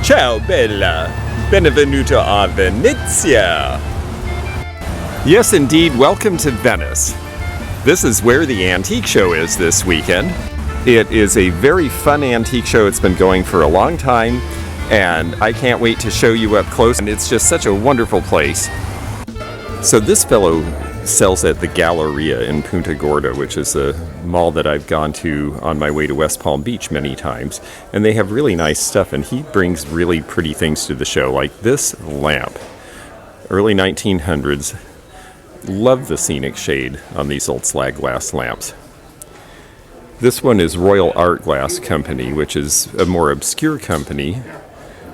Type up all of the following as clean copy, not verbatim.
Ciao bella, benvenuto a Venezia. Yes indeed, welcome to Venice. This is where the antique show is this weekend. It is a very fun antique show. It's been going for a long time, and I can't wait to show you up close, and it's just such a wonderful place. So this fellow sells at the Galleria in Punta Gorda, which is a mall that I've gone to on my way to West Palm Beach many times, and they have really nice stuff, and he brings really pretty things to the show, like this lamp. Early 1900s. Love the scenic shade on these old slag glass lamps. This one is Royal Art Glass Company, which is a more obscure company,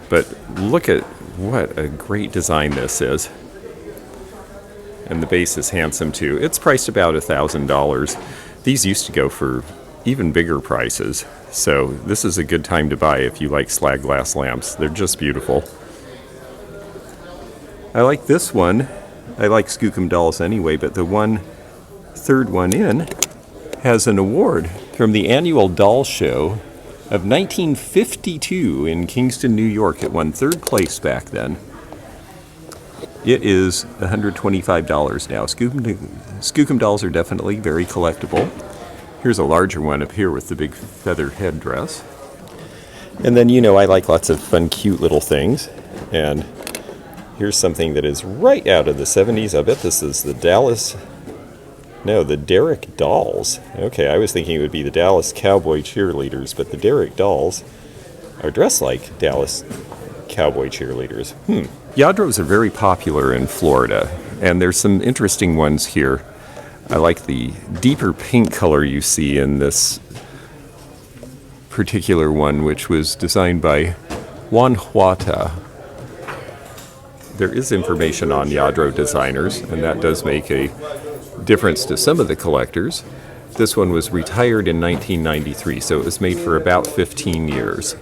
but look at what a great design this is. And the base is handsome too. It's priced about $1,000. These used to go for even bigger prices, so this is a good time to buy if you like slag glass lamps. They're just beautiful. I like this one. I like Skookum dolls anyway, but the third one in has an award from the annual doll show of 1952 in Kingston, New York. It won third place back then. It is $125 now. Skookum dolls are definitely very collectible. Here's a larger one up here with the big feather headdress. And then, I like lots of fun, cute little things. And here's something that is right out of the 70s. I bet this is the Derrick Dolls. Okay, I was thinking it would be the Dallas Cowboy cheerleaders, but the Derrick Dolls are dressed like Dallas Cowboy cheerleaders. Lladros are very popular in Florida, and there's some interesting ones here. I like the deeper pink color you see in this particular one, which was designed by Juan Huata. There is information on Lladro designers, and that does make a difference to some of the collectors. This one was retired in 1993, so it was made for about 15 years.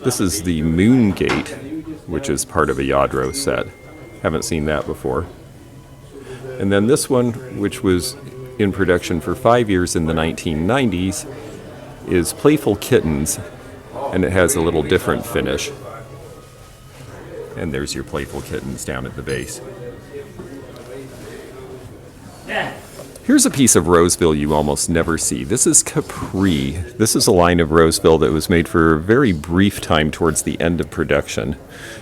This is the Moon Gate, which is part of a Lladro set. Haven't seen that before. And then this one, which was in production for 5 years in the 1990s, is Playful Kittens, and it has a little different finish. And there's your Playful Kittens down at the base. Here's a piece of Roseville you almost never see. This is Capri. This is a line of Roseville that was made for a very brief time towards the end of production.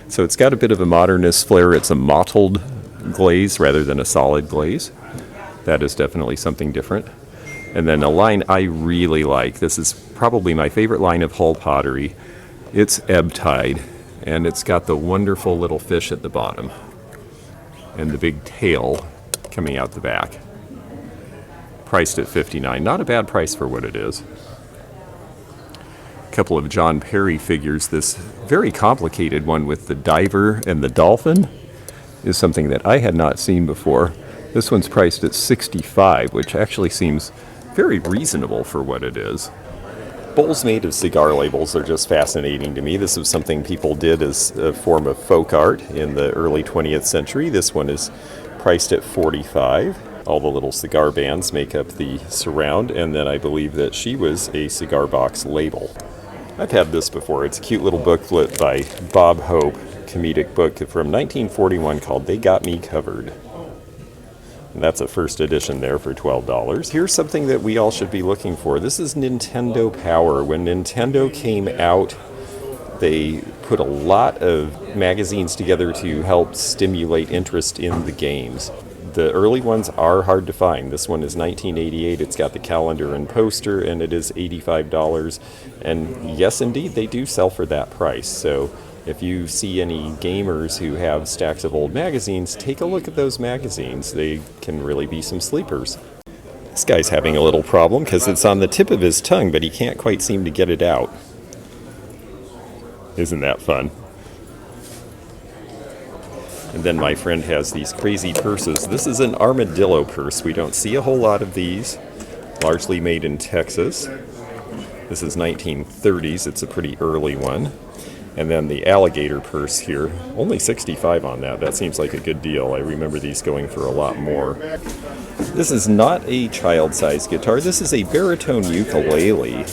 So it's got a bit of a modernist flair. It's a mottled glaze rather than a solid glaze. That is definitely something different. And then a line I really like. This is probably my favorite line of Hull pottery. It's Ebb Tide, and it's got the wonderful little fish at the bottom and the big tail coming out the back. Priced at $59. Not a bad price for what it is. A couple of John Perry figures. This very complicated one with the diver and the dolphin is something that I had not seen before. This one's priced at $65, which actually seems very reasonable for what it is. Bowls made of cigar labels are just fascinating to me. This was something people did as a form of folk art in the early 20th century. This one is priced at $45. All the little cigar bands make up the surround, and then I believe that she was a cigar box label. I've had this before. It's a cute little booklet by Bob Hope, comedic book from 1941 called They Got Me Covered. And that's a first edition there for $12. Here's something that we all should be looking for. This is Nintendo Power. When Nintendo came out, they put a lot of magazines together to help stimulate interest in the games. The early ones are hard to find. This one is 1988. It's got the calendar and poster, and it is $85. And yes, indeed, they do sell for that price. So if you see any gamers who have stacks of old magazines, take a look at those magazines. They can really be some sleepers. This guy's having a little problem because it's on the tip of his tongue, but he can't quite seem to get it out. Isn't that fun? And then my friend has these crazy purses. This is an armadillo purse. We don't see a whole lot of these. Largely made in Texas. This is 1930s. It's a pretty early one. And then the alligator purse here. Only $65 on that. That seems like a good deal. I remember these going for a lot more. This is not a child-sized guitar. This is a baritone ukulele.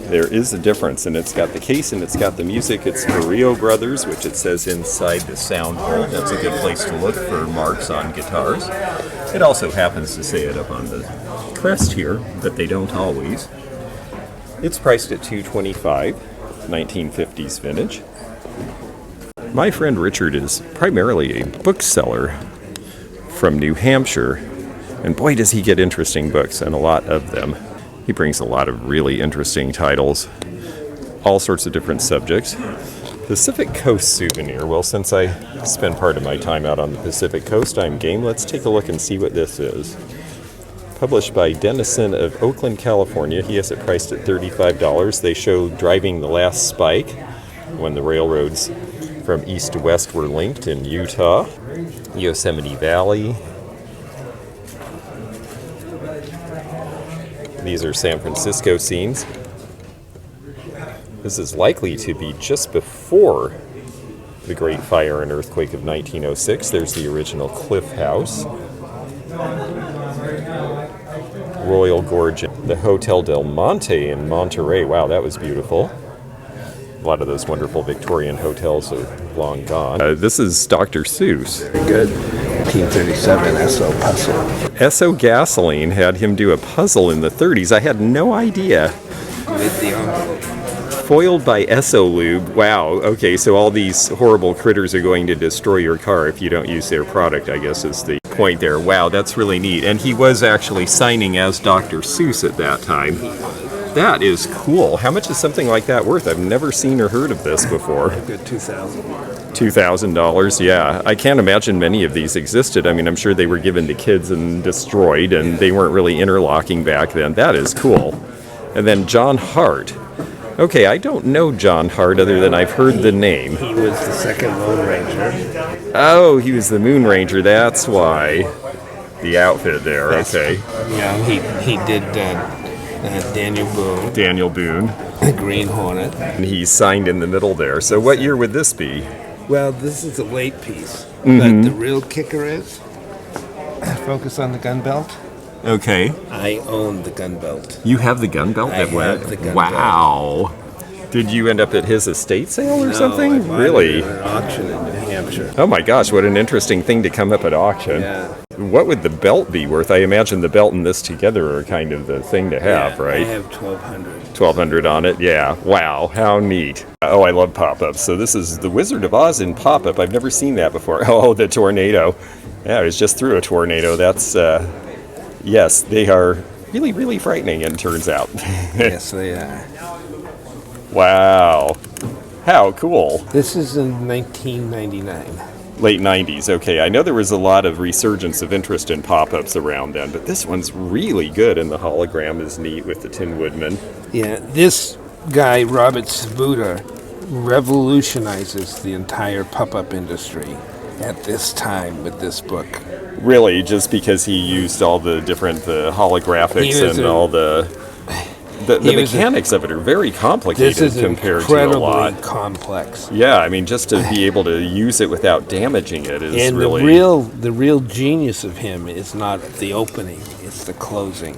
There is a difference, and it's got the case and it's got the music. It's Rio Brothers, which it says inside the sound hole. That's a good place to look for marks on guitars. It also happens to say it up on the crest here, but they don't always. It's priced at $225, 1950s vintage. My friend Richard is primarily a bookseller from New Hampshire, and boy does he get interesting books, and a lot of them. He brings a lot of really interesting titles, all sorts of different subjects. Pacific Coast souvenir. Well, since I spend part of my time out on the Pacific Coast, I'm game. Let's take a look and see what this is. Published by Dennison of Oakland, California. He has it priced at $35. They show driving the last spike when the railroads from east to west were linked in Utah, Yosemite Valley. These are San Francisco scenes. This is likely to be just before the Great Fire and Earthquake of 1906. There's the original Cliff House. Royal Gorge, the Hotel Del Monte in Monterey. Wow, that was beautiful. A lot of those wonderful Victorian hotels are long gone. This is Dr. Seuss. Very good. 1937 Esso puzzle. Esso Gasoline had him do a puzzle in the 30s. I had no idea. With the envelope. Foiled by Esso Lube. Wow. Okay, so all these horrible critters are going to destroy your car if you don't use their product, I guess is the point there. Wow, that's really neat. And he was actually signing as Dr. Seuss at that time. That is cool. How much is something like that worth? I've never seen or heard of this before. Good $2,000. $2,000, yeah. I can't imagine many of these existed. I mean, I'm sure they were given to kids and destroyed, and they weren't really interlocking back then. That is cool. And then John Hart. Okay, I don't know John Hart other than I've heard the name. He was the second Lone Ranger. Oh, he was the Moon Ranger. That's why. The outfit there, okay. Yeah, he did Daniel Boone. Daniel Boone. The Green Hornet. And he's signed in the middle there. So what year would this be? Well, this is a late piece. But the real kicker is, focus on the gun belt. Okay. I own the gun belt. You have the gun belt? I have the gun Wow. Belt. Did you end up at his estate sale or something? I bought Really? it at an auction in New Hampshire. Oh my gosh, what an interesting thing to come up at auction. Yeah. What would the belt be worth? I imagine the belt and this together are kind of the thing to have, Yeah, right? I have $1,200. $1,200 on it, yeah. Wow, how neat. Oh, I love pop-ups. So this is the Wizard of Oz in pop-up. I've never seen that before. Oh, the tornado. Yeah, I was just through a tornado. That's, yes, they are really, really frightening, it turns out. Yes, they are. Wow. How cool. This is in 1999. Late 90s, okay. I know there was a lot of resurgence of interest in pop-ups around then, but this one's really good, and the hologram is neat with the Tin Woodman. Yeah, this guy, Robert Sabuda, revolutionizes the entire pop-up industry at this time with this book. Really, just because he used all the different holographics and all the mechanics of it are very complicated this is compared to a lot. incredibly complex. Yeah, I mean, just to be able to use it without damaging it is And really... the real genius of him is not the opening, it's the closing.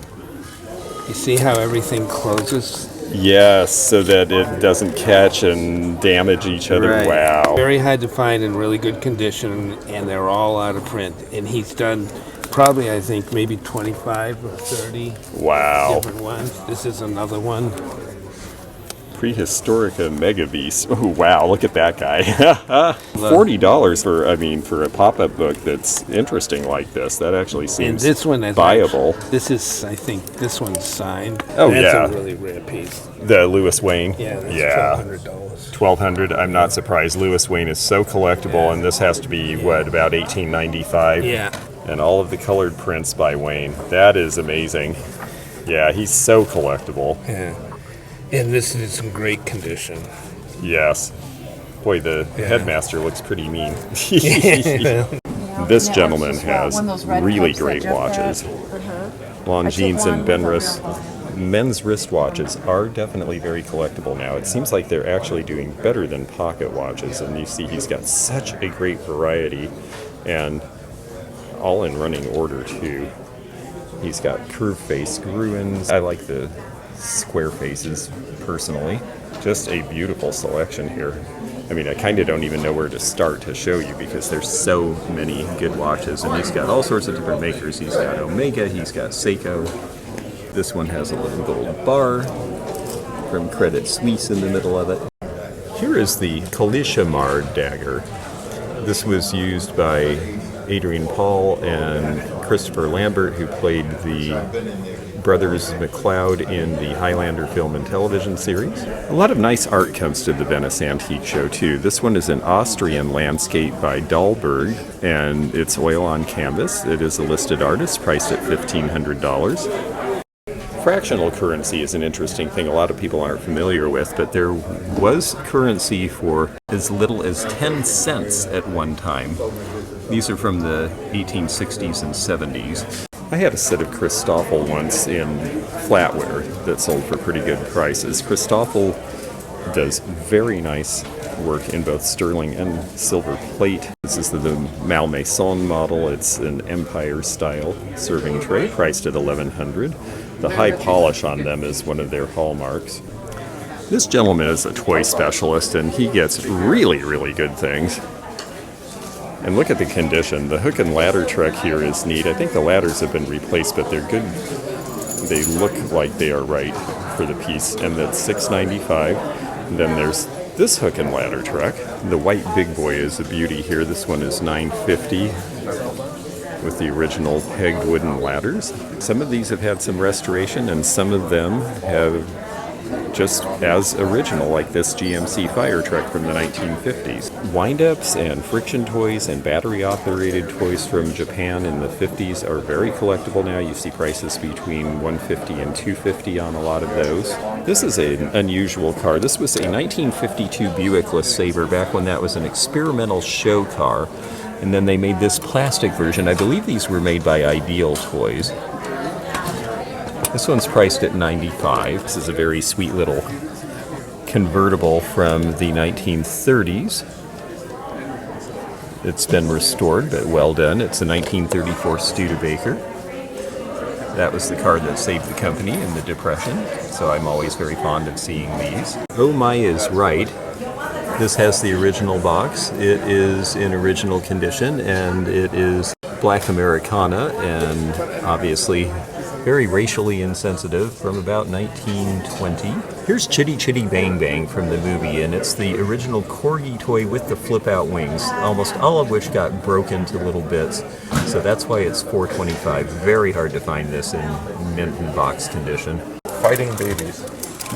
You see how everything closes? Yes, so that it doesn't catch and damage each other. Right. Wow. Very hard to find in really good condition, and they're all out of print. And he's done probably, I think, maybe 25 or 30 different ones. This is another one. Prehistorica Mega Beast. Oh, wow, look at that guy. $40 for a pop-up book that's interesting like this. That actually seems and this one viable. I think this one's signed. Oh, that's yeah. a really rare piece. The Lewis Wayne. Yeah, that's $1,200. $1,200. I'm not surprised. Lewis Wayne is so collectible, and this has to be, about $18.95? Yeah. And all of the colored prints by Wayne. That is amazing. Yeah, he's so collectible. Yeah. And this is in great condition. Yes. Boy, the headmaster looks pretty mean. This gentleman has really great watches. Longines and Benris. Men's wristwatches are definitely very collectible now. It seems like they're actually doing better than pocket watches. And you see he's got such a great variety. And all in running order, too. He's got curved face ruins. I like the square faces, personally. Just a beautiful selection here. I mean, I kind of don't even know where to start to show you because there's so many good watches. And he's got all sorts of different makers. He's got Omega, he's got Seiko. This one has a little gold bar from Credit Suisse in the middle of it. Here is the Collectible dagger. This was used by Adrian Paul and Christopher Lambert, who played the brothers McLeod in the Highlander film and television series. A lot of nice art comes to the Venice Antique Show too. This one is an Austrian landscape by Dahlberg, and it's oil on canvas. It is a listed artist, priced at $1,500. Fractional currency is an interesting thing a lot of people aren't familiar with, but there was currency for as little as 10 cents at one time. These are from the 1860s and 70s. I had a set of Chrisophle once in flatware that sold for pretty good prices. Chrisophle does very nice work in both sterling and silver plate. This is the Malmaison model. It's an Empire style serving tray, priced at $1,100. The high polish on them is one of their hallmarks. This gentleman is a toy specialist, and he gets really, really good things. And look at the condition. The hook and ladder truck here is neat. I think the ladders have been replaced, but they're good. They look like they are right for the piece, and that's $6.95. And then there's this hook and ladder truck. The white big boy is a beauty here. This one is $9.50 with the original pegged wooden ladders. Some of these have had some restoration, and some of them have just as original, like this GMC fire truck from the 1950s. Wind-ups and friction toys and battery-operated toys from Japan in the 50s are very collectible now. You see prices between $150 and $250 on a lot of those. This is an unusual car. This was a 1952 Buick LeSabre, back when that was an experimental show car. And then they made this plastic version. I believe these were made by Ideal Toys. This one's priced at $95. This is a very sweet little convertible from the 1930s. It's been restored, but well done. It's a 1934 Studebaker. That was the car that saved the company in the Depression, so I'm always very fond of seeing these. Oh My is Right. This has the original box. It is in original condition, and it is Black Americana, and obviously very racially insensitive, from about 1920. Here's Chitty Chitty Bang Bang from the movie, and it's the original Corgi toy with the flip-out wings, almost all of which got broken to little bits. So that's why it's $4.25. Very hard to find this in mint and box condition. Fighting babies.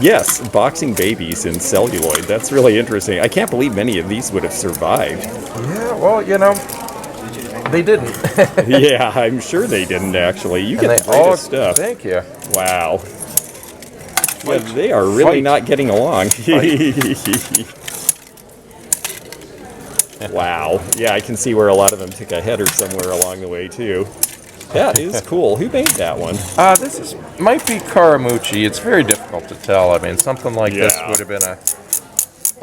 Yes, boxing babies in celluloid. That's really interesting. I can't believe many of these would have survived. Yeah, well, you know, they didn't. Yeah, I'm sure they didn't, actually. You get the greatest stuff. Thank you. Wow. Yeah, they are really not getting along. Wow. Yeah, I can see where a lot of them took a header somewhere along the way, too. That is cool. Who made that one? Might be Karamuchi. It's very difficult to tell. I mean, something like this would have been a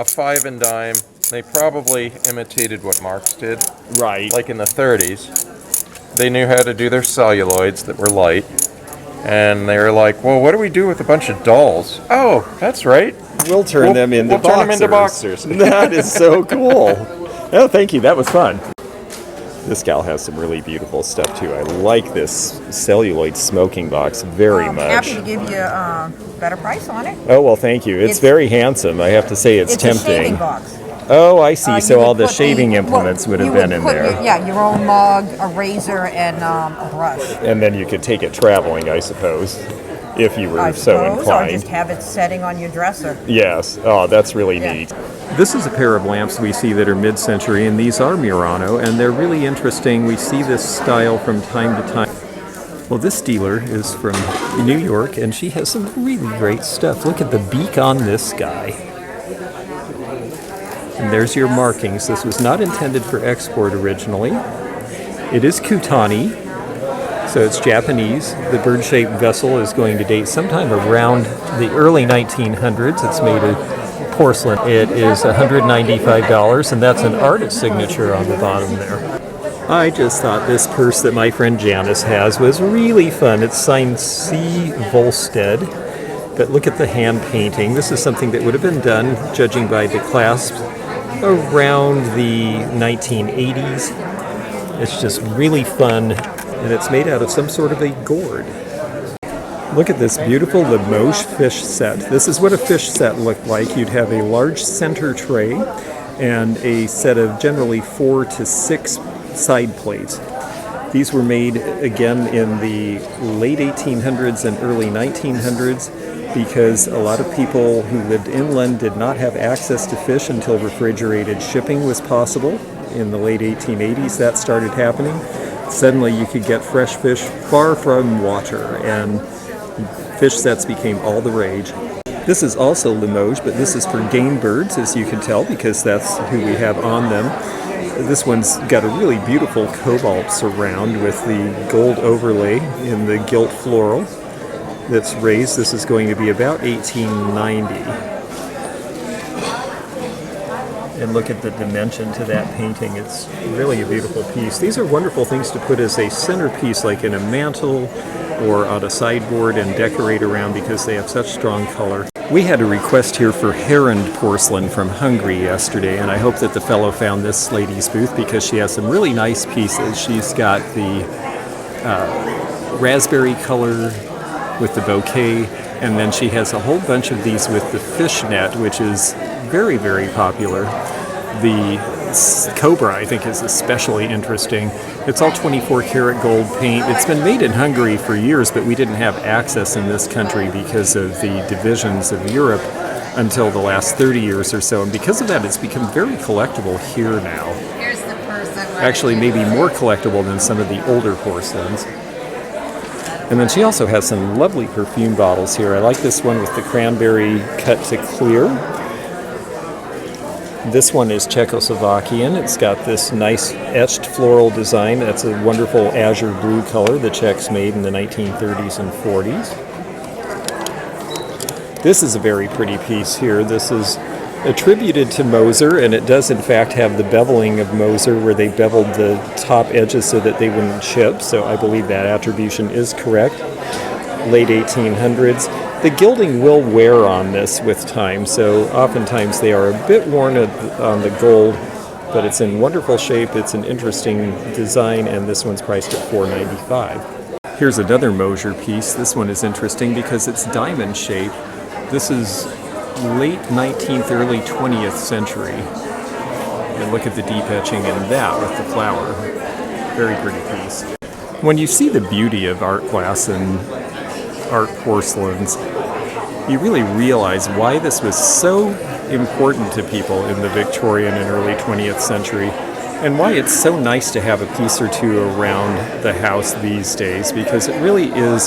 five and dime. They probably imitated what Marx did. Right. Like in the 30s. They knew how to do their celluloids that were light. And they were like, well, what do we do with a bunch of dolls? Oh, that's right. We'll turn them into boxers. That is so cool. Oh, thank you. That was fun. This gal has some really beautiful stuff, too. I like this celluloid smoking box very much. Happy to give you a better price on it. Oh, well, thank you. It's very handsome. I have to say it's tempting. It's a shaving box. Oh, I see. So all the shaving implements would have been in there. Your own mug, a razor, and a brush. And then you could take it traveling, I suppose, if you were so inclined. Or just have it setting on your dresser. Yes. Oh, that's really neat. This is a pair of lamps we see that are mid-century, and these are Murano, and they're really interesting. We see this style from time to time. Well, this dealer is from New York, and she has some really great stuff. Look at the beak on this guy. And there's your markings. This was not intended for export originally. It is Kutani, so it's Japanese. The bird-shaped vessel is going to date sometime around the early 1900s. It's made of porcelain. It is $195, and that's an artist signature on the bottom there. I just thought this purse that my friend Janice has was really fun. It's signed C. Volstead, But look at the hand painting. This is something that would have been done, judging by the clasps, around the 1980s. It's just really fun, and it's made out of some sort of a gourd. Look at this beautiful Limoges fish set. This is what a fish set looked like. You'd have a large center tray and a set of generally 4 to 6 side plates. These were made again in the late 1800s and early 1900s because a lot of people who lived inland did not have access to fish until refrigerated shipping was possible. In the late 1880s, that started happening. Suddenly you could get fresh fish far from water, and fish sets became all the rage. This is also Limoges, but this is for game birds, as you can tell, because that's who we have on them. This one's got a really beautiful cobalt surround with the gold overlay in the gilt floral that's raised. This is going to be about 1890. And look at the dimension to that painting. It's really a beautiful piece. These are wonderful things to put as a centerpiece, like in a mantle or on a sideboard, and decorate around because they have such strong color. We had a request here for Herond porcelain from Hungary yesterday, and I hope that the fellow found this lady's booth because she has some really nice pieces. She's got the raspberry color with the bouquet, and then she has a whole bunch of these with the fishnet, which is very, very popular. The Cobra, I think, is especially interesting. It's all 24 karat gold paint. It's been made in Hungary for years, but we didn't have access in this country because of the divisions of Europe until the last 30 years or so. And because of that, it's become very collectible here now. Here's the person. Actually, maybe more collectible than some of the older porcelains. And then she also has some lovely perfume bottles here. I like this one with the cranberry cut to clear. This one is Czechoslovakian. It's got this nice etched floral design. That's a wonderful azure blue color the Czechs made in the 1930s and 40s. This is a very pretty piece here. This is attributed to Moser, and it does in fact have the beveling of Moser, where they beveled the top edges so that they wouldn't chip. So I believe that attribution is correct. Late 1800s. The gilding will wear on this with time, so oftentimes they are a bit worn on the gold, but it's in wonderful shape. It's an interesting design, and this one's priced at $4.95. Here's another Moser piece. This one is interesting because it's diamond shape. This is late 19th, early 20th century. And look at the deep etching in that with the flower. Very pretty piece. When you see the beauty of art glass and art porcelains, you really realize why this was so important to people in the Victorian and early 20th century, and why it's so nice to have a piece or two around the house these days, because it really is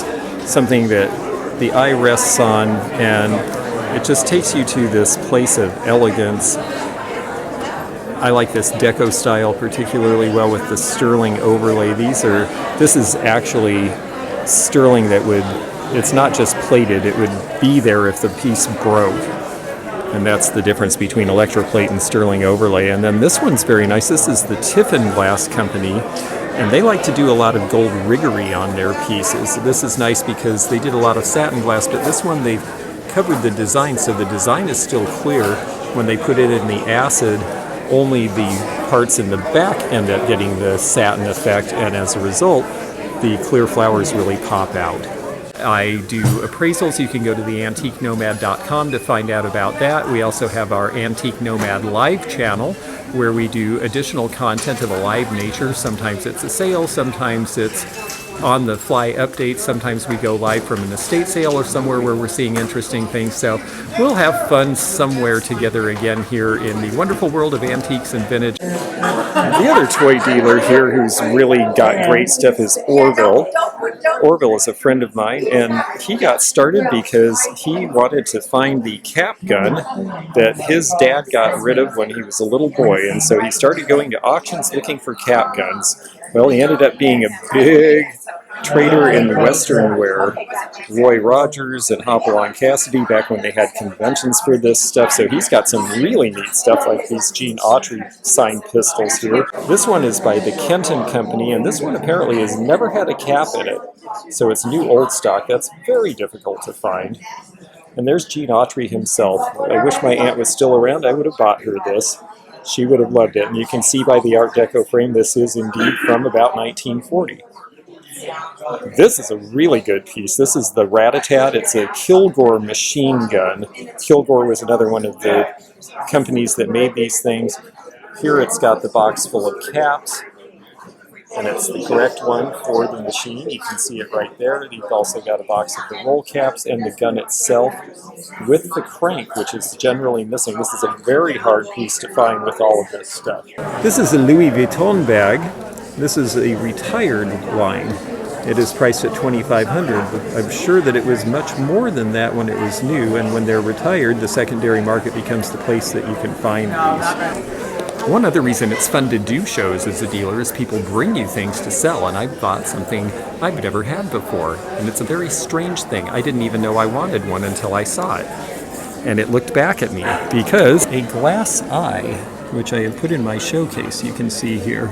something that the eye rests on, and it just takes you to this place of elegance. I like this deco style particularly well with the sterling overlay. This is actually sterling that would, it's not just plated, it would be there if the piece broke. And that's the difference between electroplate and sterling overlay. And then this one's very nice. This is the Tiffin Glass Company, and they like to do a lot of gold rigory on their pieces. This is nice because they did a lot of satin glass, but this one they've covered the design, so the design is still clear. When they put it in the acid, only the parts in the back end up getting the satin effect, and as a result, the clear flowers really pop out. I do appraisals. You can go to theantiquenomad.com to find out about that. We also have our Antique Nomad live channel where we do additional content of a live nature. Sometimes it's a sale, sometimes it's on-the-fly updates, sometimes we go live from an estate sale or somewhere where we're seeing interesting things. So we'll have fun somewhere together again here in the wonderful world of antiques and vintage. The other toy dealer here who's really got great stuff is Orville. Orville is a friend of mine, and he got started because he wanted to find the cap gun that his dad got rid of when he was a little boy, and so he started going to auctions looking for cap guns. Well, he ended up being a big trader in Western wear. Roy Rogers and Hopalong Cassidy back when they had conventions for this stuff. So he's got some really neat stuff like these Gene Autry signed pistols here. This one is by the Kenton Company, and this one apparently has never had a cap in it. So it's new old stock. That's very difficult to find. And there's Gene Autry himself. I wish my aunt was still around. I would have bought her this. She would have loved it. And you can see by the Art Deco frame, this is indeed from about 1940. This is a really good piece. This is the Rat-a-tat. It's a Kilgore machine gun. Kilgore was another one of the companies that made these things. Here it's got the box full of caps, and it's the correct one for the machine. You can see it right there. You've also got a box of the roll caps and the gun itself with the crank, which is generally missing. This is a very hard piece to find with all of this stuff. This is a Louis Vuitton bag. This is a retired line. It is priced at $2,500, but I'm sure that it was much more than that when it was new, and when they're retired, the secondary market becomes the place that you can find these. One other reason it's fun to do shows as a dealer is people bring you things to sell, and I bought something I've never had before, and it's a very strange thing. I didn't even know I wanted one until I saw it, and it looked back at me, because a glass eye, which I have put in my showcase, you can see here.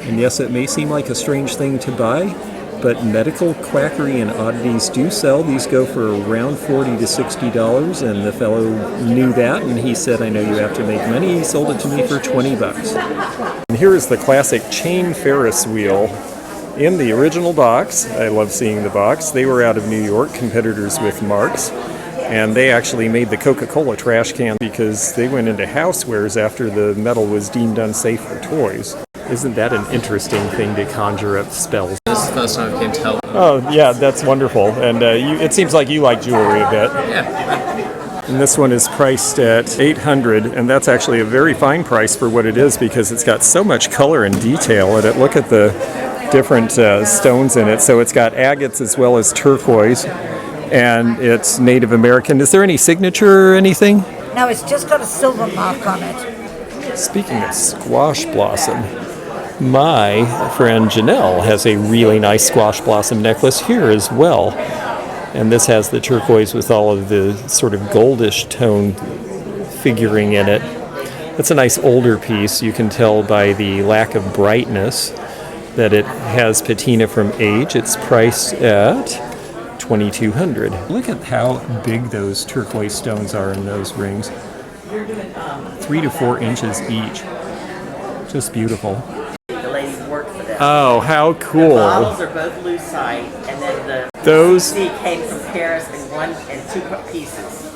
And yes, it may seem like a strange thing to buy, but Medical, Quackery, and Oddities do sell. These go for around $40 to $60, and the fellow knew that, and he said, I know you have to make money. He sold it to me for $20. And here is the classic chain Ferris wheel in the original box. I love seeing the box. They were out of New York, competitors with Marx, and they actually made the Coca-Cola trash can because they went into housewares after the metal was deemed unsafe for toys. Isn't that an interesting thing to conjure up spells? This is the first time I can tell. Oh, yeah, that's wonderful. And it seems like you like jewelry a bit. Yeah. And this one is priced at $800, and that's actually a very fine price for what it is because it's got so much color and detail in it. Look at the different stones in it. So it's got agates as well as turquoise, and it's Native American. Is there any signature or anything? No, it's just got a silver mark on it. Speaking of squash blossom, my friend Janelle has a really nice squash blossom necklace here as well. And this has the turquoise with all of the sort of goldish tone figuring in it. It's a nice older piece. You can tell by the lack of brightness that it has patina from age. It's priced at $2,200. Look at how big those turquoise stones are in those rings. 3 to 4 inches each. Just beautiful. The lady worked for them. Oh, how cool. The bottles are both lucite, and then Those came from Paris in 2 pieces.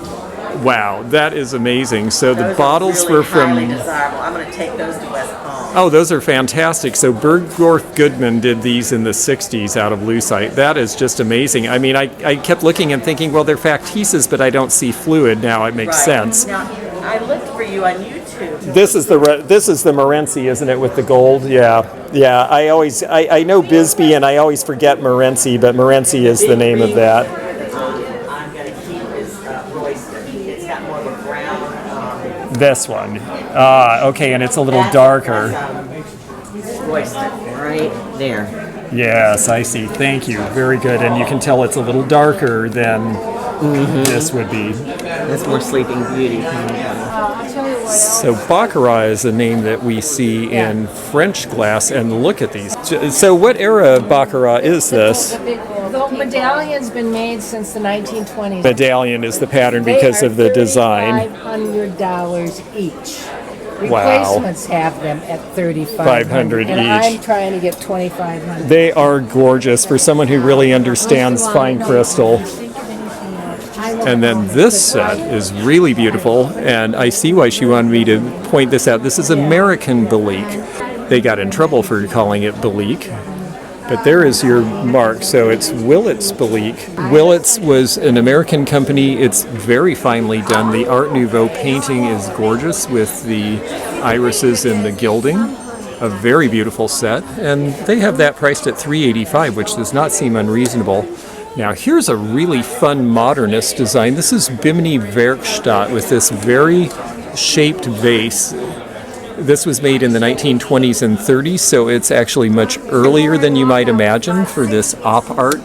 Wow, that is amazing. So the Those bottles are really were from... highly desirable. I'm going to take those to West Palm. Oh, those are fantastic. So Bergdorf Goodman did these in the 60s out of lucite. That is just amazing. I mean, I kept looking and thinking, well, they're factices, but I don't see fluid. Now it makes sense. Now, I looked for you on YouTube. This is the Morency, isn't it, with the gold? Yeah. I know Bisbee, and I always forget Morency, but Morency is the name of that. I'm going to keep is Royston. It's got more of a brown. This one. Okay, and it's a little darker. Royston, right there. Yes, I see. Thank you. Very good. And you can tell it's a little darker than this would be. That's more Sleeping Beauty. So Baccarat is a name that we see in French glass, and look at these. So what era of Baccarat is this? The medallion's been made since the 1920s. Medallion is the pattern because of the design. $500 each. Wow. Replacements have them at $500 $3,500 each. and I'm trying to get $2,500. They are gorgeous for someone who really understands fine crystal. And then this set is really beautiful, and I see why she wanted me to point this out. This is American Belique. They got in trouble for calling it Belique, but there is your mark. So it's Willits Belique. Willits was an American company. It's very finely done. The Art Nouveau painting is gorgeous with the irises and the gilding. A very beautiful set, and they have that priced at $385, which does not seem unreasonable. Now here's a really fun modernist design. This is Bimini Werkstatt with this very shaped vase. This was made in the 1920s and 30s, so it's actually much earlier than you might imagine for this op art.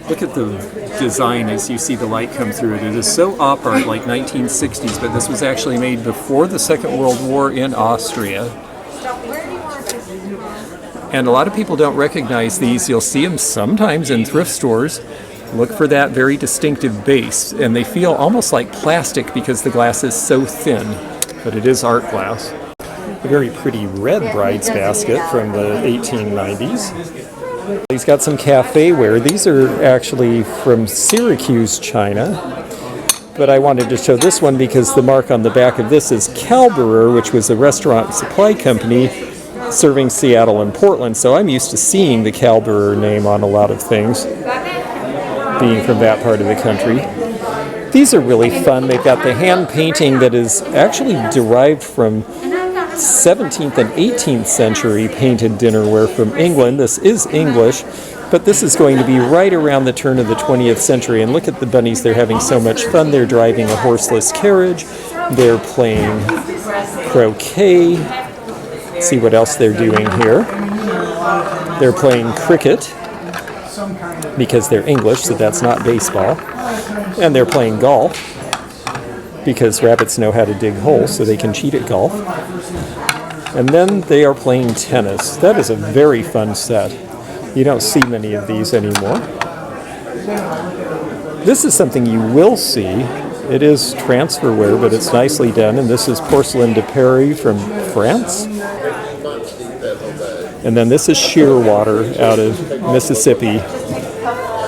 Look at the design as you see the light come through it. It is so op art like 1960s, but this was actually made before the Second World War in Austria. And a lot of people don't recognize these. You'll see them sometimes in thrift stores. Look for that very distinctive base, and they feel almost like plastic because the glass is so thin, but it is art glass. A very pretty red bride's basket from the 1890s. He's got some cafe ware. These are actually from Syracuse, China. But I wanted to show this one because the mark on the back of this is Calberer, which was a restaurant supply company serving Seattle and Portland. So I'm used to seeing the Calberer name on a lot of things, being from that part of the country. These are really fun. They've got the hand painting that is actually derived from 17th and 18th century painted dinnerware from England. This is English, but this is going to be right around the turn of the 20th century. And look at the bunnies. They're having so much fun. They're driving a horseless carriage. They're playing croquet. See what else they're doing here. They're playing cricket because they're English, so that's not baseball. And they're playing golf because rabbits know how to dig holes, so they can cheat at golf. And then they are playing tennis. That is a very fun set. You don't see many of these anymore. This is something you will see. It is transferware, but it's nicely done. And this is Porcelain de Paris from France. And then this is Shearwater out of Mississippi,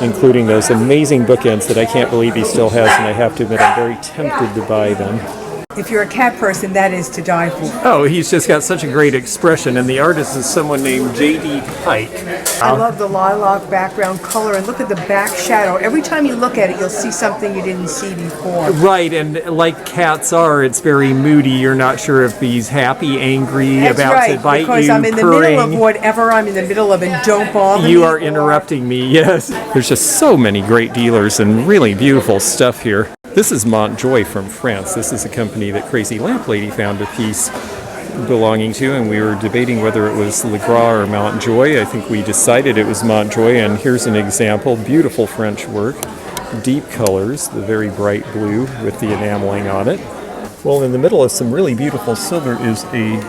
including those amazing bookends that I can't believe he still has, and I have to admit I'm very tempted to buy them. If you're a cat person, that is to die for. Oh, he's just got such a great expression, and the artist is someone named J.D. Pike. I love the lilac background color, and look at the back shadow. Every time you look at it, you'll see something you didn't see before. Right, and like cats are, it's very moody. You're not sure if he's happy, angry, That's about right, to bite because you, I'm in the purring. middle of whatever I'm in the middle of, and don't bother me. You are interrupting me, yes. There's just so many great dealers and really beautiful stuff here. This is Montjoy from France. This is a company that Crazy Lamp Lady found a piece belonging to, and we were debating whether it was Legras or Montjoy. I think we decided it was Montjoy, and here's an example. Beautiful French work, deep colors, the very bright blue with the enameling on it. Well, in the middle of some really beautiful silver is a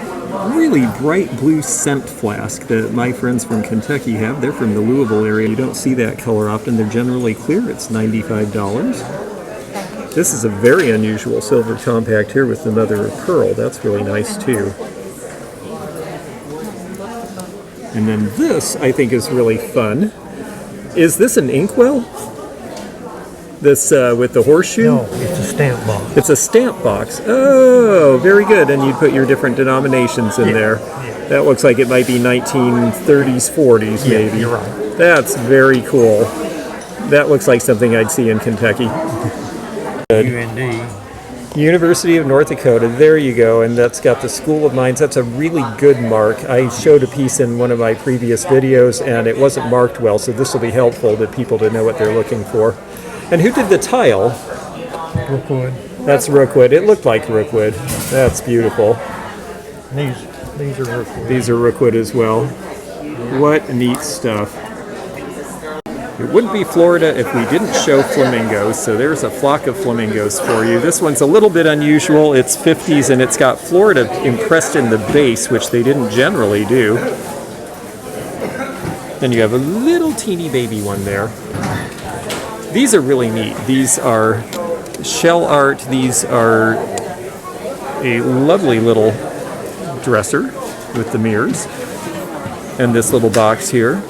really bright blue scent flask that my friends from Kentucky have. They're from the Louisville area. You don't see that color often. They're generally clear. It's $95. This is a very unusual silver compact here with the mother of pearl. That's really nice too. And then this, I think, is really fun. Is this an inkwell? This with the horseshoe? No, it's a stamp box. It's a stamp box. Oh, very good. And you'd put your different denominations in there. Yeah. That looks like it might be 1930s, 40s maybe. You're right. That's very cool. That looks like something I'd see in Kentucky. UND. University of North Dakota, there you go, and that's got the School of Mines. That's a really good mark. I showed a piece in one of my previous videos, and it wasn't marked well, so this will be helpful to people to know what they're looking for. And who did the tile? Rookwood. That's Rookwood. It looked like Rookwood. That's beautiful. These are Rookwood. These are Rookwood as well. What neat stuff. It wouldn't be Florida if we didn't show flamingos, so there's a flock of flamingos for you. This one's a little bit unusual. It's 50s and it's got Florida impressed in the base, which they didn't generally do. Then you have a little teeny baby one there. These are really neat. These are shell art. These are a lovely little dresser with the mirrors. And this little box here.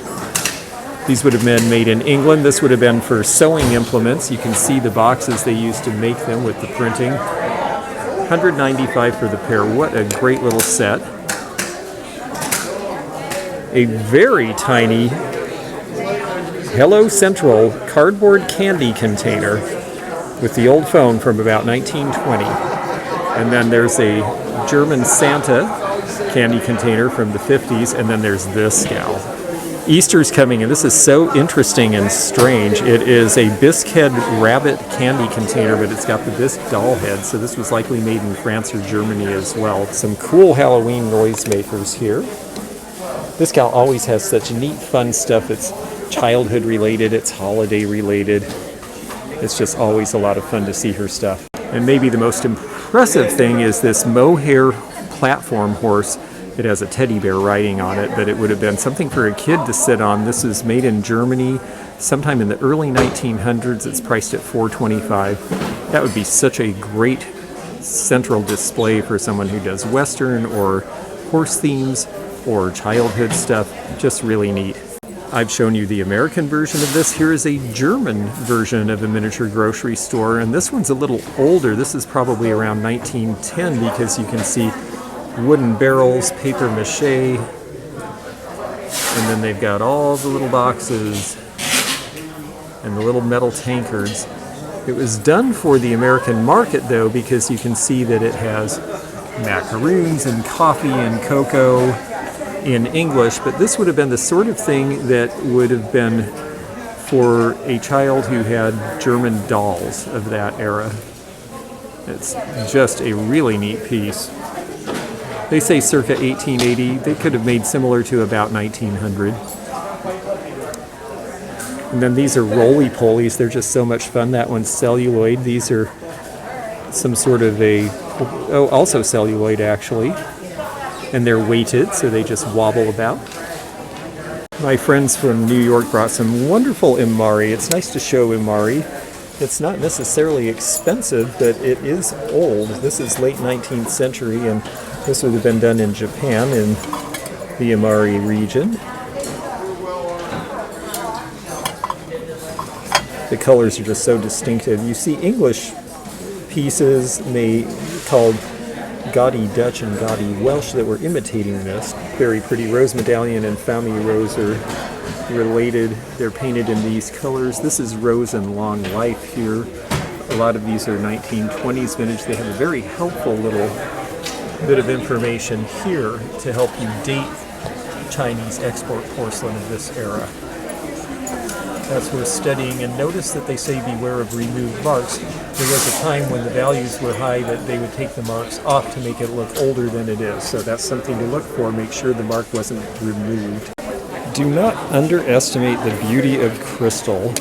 These would have been made in England. This would have been for sewing implements. You can see the boxes they used to make them with the printing. $195 for the pair. What a great little set. A very tiny Hello Central cardboard candy container with the old phone from about 1920. And then there's a German Santa candy container from the 50s, and then there's this gal. Easter's coming, and this is so interesting and strange. It is a bisque head rabbit candy container, but it's got the bisque doll head, so this was likely made in France or Germany as well. Some cool Halloween noisemakers here. This gal always has such neat, fun stuff. It's childhood related, it's holiday related. It's just always a lot of fun to see her stuff. And maybe the most impressive thing is this mohair platform horse It has a teddy bear riding on it, but it would have been something for a kid to sit on. This is made in Germany sometime in the early 1900s. It's priced at $4.25. That would be such a great central display for someone who does Western or horse themes or childhood stuff. Just really neat. I've shown you the American version of this. Here is a German version of a miniature grocery store, and this one's a little older. This is probably around 1910 because you can see wooden barrels, paper mache, and then they've got all the little boxes and the little metal tankards. It was done for the American market though, because you can see that it has macaroons and coffee and cocoa in English, but this would have been the sort of thing that would have been for a child who had German dolls of that era. It's just a really neat piece. They say circa 1880. They could have made similar to about 1900. And then these are roly-polies. They're just so much fun. That one's celluloid. These are some sort of also celluloid actually. And they're weighted, so they just wobble about. My friends from New York brought some wonderful imari. It's nice to show imari. It's not necessarily expensive, but it is old. This is late 19th century, and this would have been done in Japan, in the Imari region. The colors are just so distinctive. You see English pieces called gaudy Dutch and gaudy Welsh that were imitating this. Very pretty. Rose medallion and Famille Rose are related. They're painted in these colors. This is Rose and Long Life here. A lot of these are 1920s vintage. They have a very helpful little bit of information here to help you date Chinese export porcelain of this era. That's worth studying, and notice that they say beware of removed marks. There was a time when the values were high that they would take the marks off to make it look older than it is. So that's something to look for. Make sure the mark wasn't removed. Do not underestimate the beauty of crystal.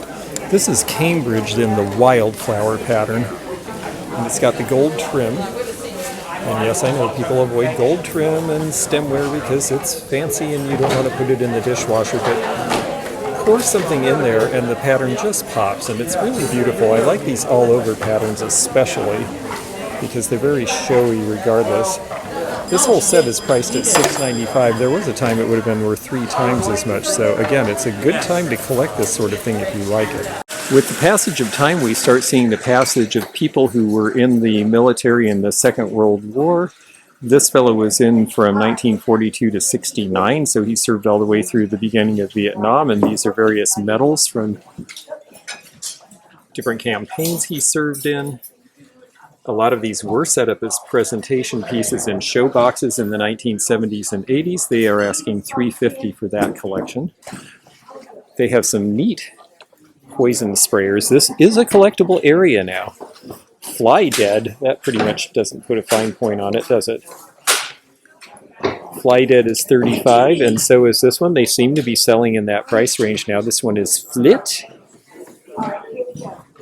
This is Cambridge in the wildflower pattern, and it's got the gold trim. And yes, I know people avoid gold trim and stemware because it's fancy and you don't want to put it in the dishwasher, but pour something in there and the pattern just pops, and it's really beautiful. I like these all-over patterns especially because they're very showy regardless. This whole set is priced at $6.95. There was a time it would have been worth 3 times as much, so again, it's a good time to collect this sort of thing if you like it. With the passage of time, we start seeing the passage of people who were in the military in the Second World War. This fellow was in from 1942 to 69, so he served all the way through the beginning of Vietnam, and these are various medals from different campaigns he served in. A lot of these were set up as presentation pieces in show boxes in the 1970s and 80s. They are asking $350 for that collection. They have some neat poison sprayers. This is a collectible area now. Fly Dead, that pretty much doesn't put a fine point on it, does it? Fly Dead is $35, and so is this one. They seem to be selling in that price range now. This one is Flit.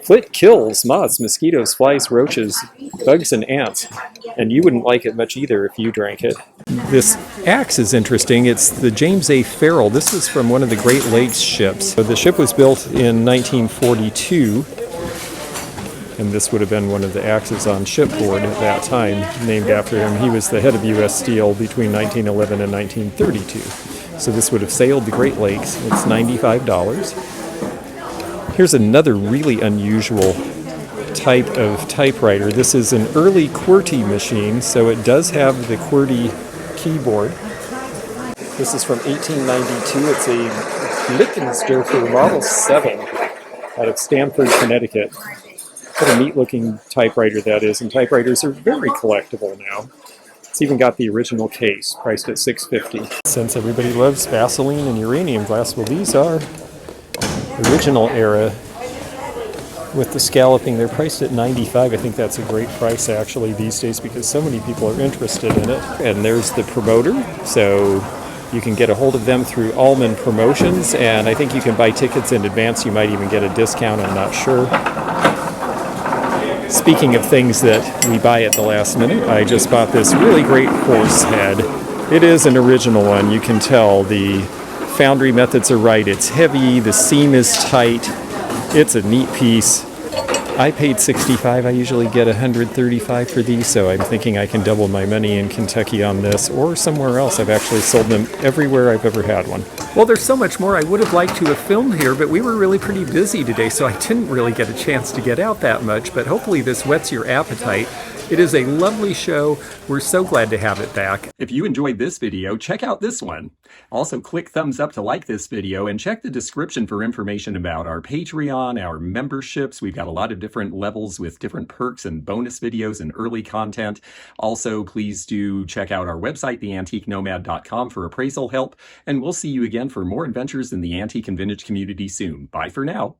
Flit kills moths, mosquitoes, flies, roaches, bugs, and ants. And you wouldn't like it much either if you drank it. This axe is interesting. It's the James A. Farrell. This is from one of the Great Lakes ships. So the ship was built in 1942. And this would have been one of the axes on shipboard at that time, named after him. He was the head of U.S. Steel between 1911 and 1932. So this would have sailed the Great Lakes. It's $95. Here's another really unusual type of typewriter. This is an early QWERTY machine, so it does have the QWERTY keyboard. This is from 1892. It's a Blickensderfer Model 7 out of Stamford, Connecticut. What a neat-looking typewriter that is, and typewriters are very collectible now. It's even got the original case, priced at $650. Since everybody loves Vaseline and uranium glass, well, these are original era with the scalloping. They're priced at $95. I think that's a great price, actually, these days, because so many people are interested in it. And there's the promoter, so you can get a hold of them through Allman Promotions, and I think you can buy tickets in advance. You might even get a discount, I'm not sure. Speaking of things that we buy at the last minute, I just bought this really great horse head It is an original one. You can tell the foundry methods are right. It's heavy, the seam is tight. It's a neat piece. I paid $65. I usually get $135 for these, so I'm thinking I can double my money in Kentucky on this or somewhere else. I've actually sold them everywhere I've ever had one. Well, there's so much more I would have liked to have filmed here, but we were really pretty busy today, so I didn't really get a chance to get out that much, but hopefully this whets your appetite. It is a lovely show. We're so glad to have it back. If you enjoyed this video, check out this one. Also, click thumbs up to like this video and check the description for information about our Patreon, our memberships. We've got a lot of different levels with different perks and bonus videos and early content. Also, please do check out our website, theantiquenomad.com, for appraisal help. And we'll see you again for more adventures in the antique and vintage community soon. Bye for now.